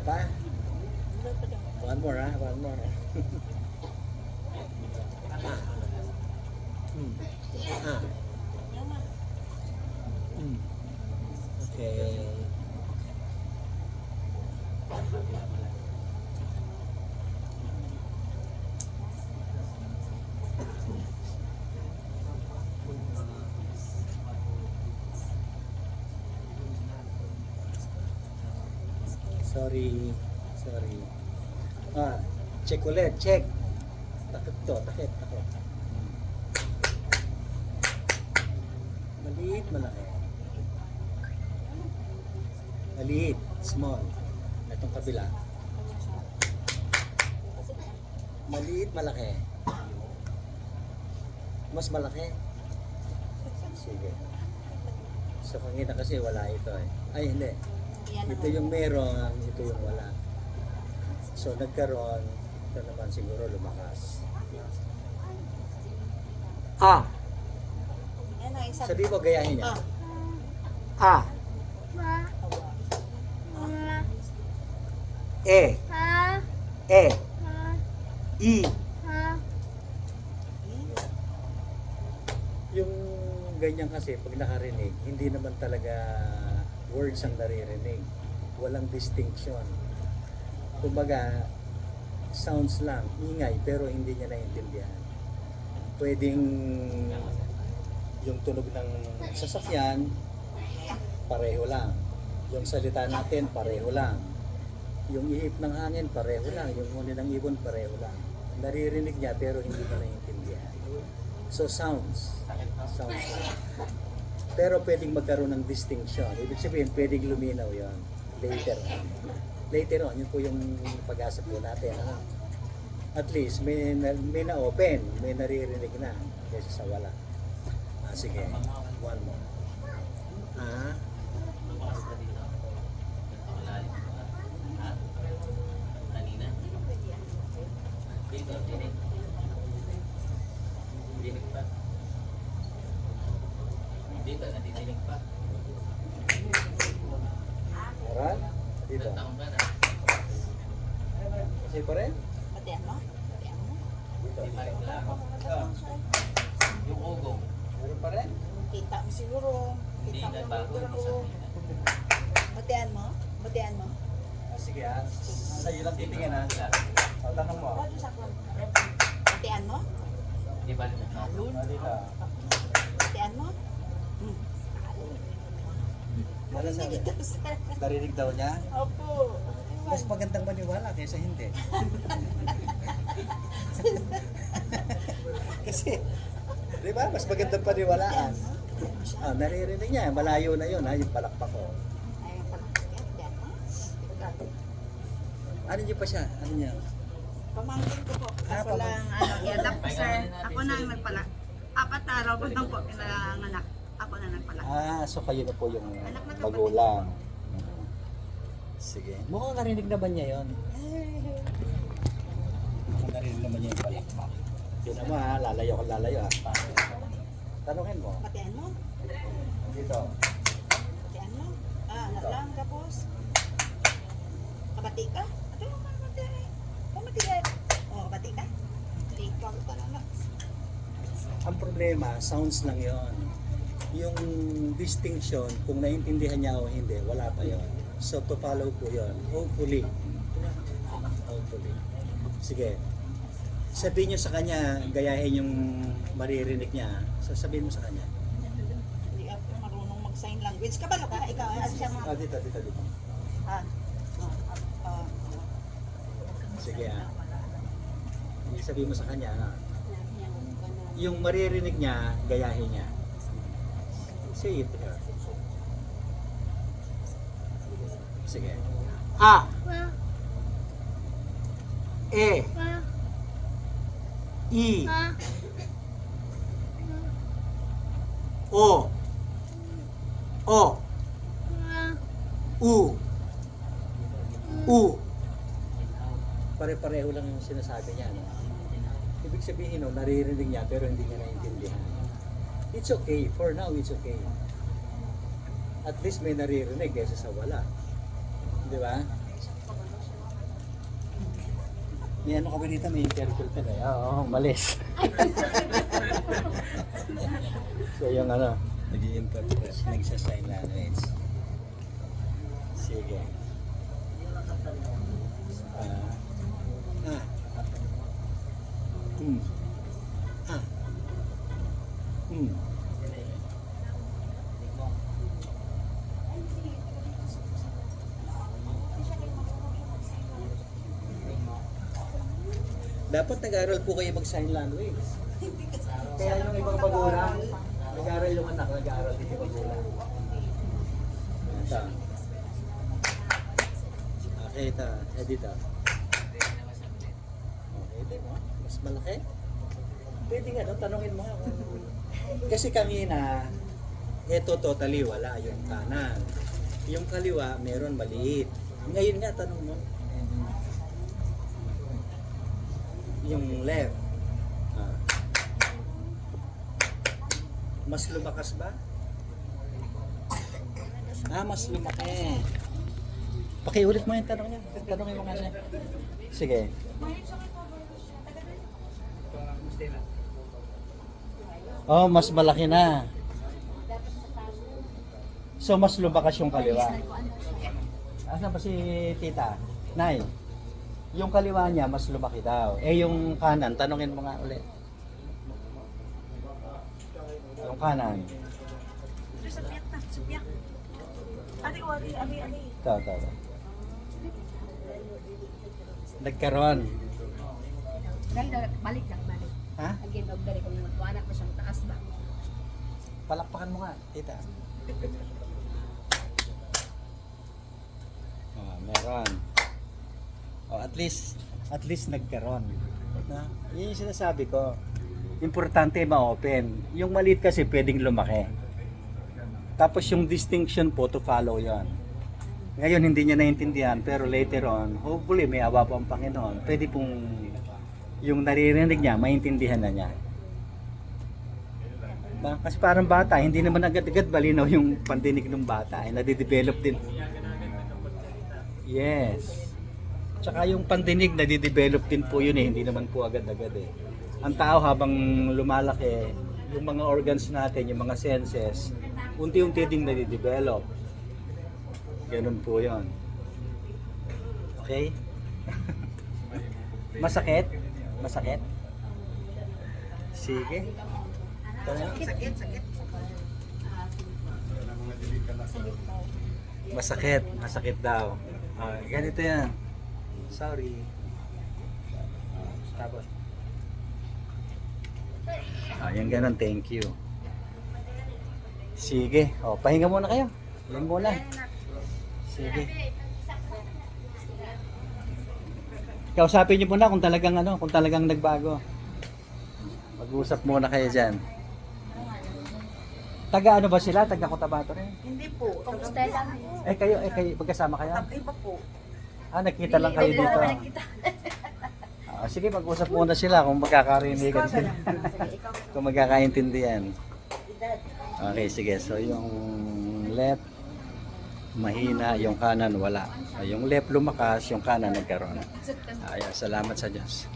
pa? One more ha? One more. Ah. Ah. Okay. Sorry. Sorry. Ah, check ulit. Check. Takip to. Takip. Takip. Maliit, malaki. Maliit, small. Itong kabila. Maliit, malaki. Mas malaki. Sige. Sa pangita kasi wala ito eh. Ay, hindi. Ito yung meron, ito yung wala. So, nagkaroon, ito naman siguro lumakas. Ah! Sabi mo, gayahin niya. Ah! E. E. I. Yung ganyan kasi, pag nakarinig, hindi naman talaga words ang naririnig. Walang distinction. Kumbaga, sounds lang, ingay, pero hindi niya naiintindihan. Pwedeng yung tunog ng sasakyan, pareho lang. Yung salita natin, pareho lang. Yung ihip ng hangin, pareho lang. Yung huni ng ibon, pareho lang. Naririnig niya, pero hindi niya naiintindihan. So, sounds. Sounds lang. Pero pwedeng magkaroon ng distinction. Ibig sabihin, pwedeng luminaw yon later on. Later on, yun po yung pag-asa po natin. Ano? At least, may na-open, may naririnig na kaysa sa wala. Ah, sige, one more. Ah? Dito, natidinig pa. Alright? Dito. Taon ka na. Kasi pa rin? Patian mo? Patian mo? Dito. Di mareklamo. Yung ugong. Meron pa rin? Kita mo siguro. Hindi Kita na mo bago. Hindi siguro. sa Batian mo? Batian mo? Ah, sige ha. Sa'yo lang titingin ha. O, tanong mo. Batian mo? Di ba rin na? Alun? Ah, dito. Batian mo? Wala sabi. Dito, sir. Narinig daw niya? Opo. Mas magandang maniwala kaysa hindi. Kasi, di ba? Mas magandang paniwalaan. Ah, naririnig niya. Malayo na yun ha, yung palakpak ko. Ayun pala. Batian mo? Ano niyo pa siya? Ano niya? Pamangkin ko po. Kaso lang, i-adapt ko, sir. Ako na ang nagpala. 4 araw ko lang po pinanganak. Ako na nagpala. Ah, so kayo na po yung magulang. Sige. Mukhang narinig naman niya yun. Mukhang narinig naman niya yung palakpak. Yun mo ha, lalayo ka lalayo ha. Tanungin mo. Batian mo? Dito. Batian mo? Ah, lang tapos. Kabati ka? Ito yung kabati. Kabati ka. Oh, kabati ka? Ikaw ka lang. Ang problema, sounds lang yon. Yung distinction, kung naiintindihan niya o hindi, wala pa yon. So to follow po yon. Hopefully. Hopefully. Sige. Sabihin niyo sa kanya, gayahin yung maririnig niya. Sasabihin mo sa kanya. Hindi ako marunong mag-sign language. Kabalo ka? Ikaw, ano siya mga... Ah, dito. Ah. Sige ah. Sabihin mo sa kanya, yung maririnig niya, gayahin niya. Say it to her. Sige. A. E. I. O. O. U. U. Pare-pareho lang yung sinasabi niya. No? Ibig sabihin, no, naririnig niya pero hindi niya naiintindihan. It's okay. For now, it's okay. At least may naririnig kaysa sa wala. Di ba? May ano ka ba dito? May interpret ka eh. Oo, malis. So yung ano, nag-i-interpret, nagsa-sign language. Sige. Ah. Hmm. Ah. Hmm. Dapat nag-aral po kayo mag-sign language. Kaya yung ibang magulang, nag-aral yung anak, nag-aral din yung magulang. Ito. Okay, ito. Edit. Okay, di ba? Mas malaki. Pwede nga, no? Tanungin mo nga. Kasi kanina, ito totally wala yung kanan. Yung kaliwa, meron maliit. Ngayon nga, tanong mo. Yung left. Mas lumakas ba? Mas lumaki. Pakiulit mo yung tanong niya. Tanongin mo nga siya. Sige. Oh, mas malaki na. So, mas lumakas yung kaliwa. Asan ba si tita? Nay, yung kaliwa niya mas lumaki daw. Eh, yung kanan, tanongin mo nga ulit. Yung kanan. Sapiak na, sapiak. Ate, ali. Ito. Nagkaroon. Balik. Ha? Again, dali kung anak mo siyang taas ba? Palakpakan mo nga, tita. Meron. At least nagkaroon. Na? Yun yung sinasabi ko. Importante ma-open. Yung maliit kasi pwedeng lumaki. Tapos yung distinction po to follow yon. Ngayon hindi niya naintindihan pero later on, hopefully may awa po ang Panginoon. Pwede pong yung naririnig niya, maintindihan na niya. Kasi parang bata, hindi naman agad-agad balinaw yung pandinig ng bata. Ay nadidevelop din. Yes. Tsaka yung pandinig nadidevelop din po yun eh. Hindi naman po agad-agad eh. Ang tao habang lumalaki, yung mga organs natin, yung mga senses, unti-unti ding nadidevelop. Ganun po yun. Okay? Masakit? Masakit? Sige. Sakit. Masakit daw. Ganito yan. Sorry. Tapos. Yan ganun, thank you. Sige. Pahinga muna kayo. Yan muna. Sige. Kausapin niyo muna kung talagang nagbago. Mag-usap muna kayo diyan. Taga ano ba sila? Taga Cotabato rin? Hindi po. Kamusta lang? Kayo magkasama kayo? Iba po. Nakita lang kayo dito. Sige, mag-usap muna sila kung magkakarinigan sila. Kung magkakaintindihan. Okay, sige. So, yung left, mahina. Yung kanan, wala. Yung left lumakas, yung kanan nagkaroon. Salamat sa Diyos.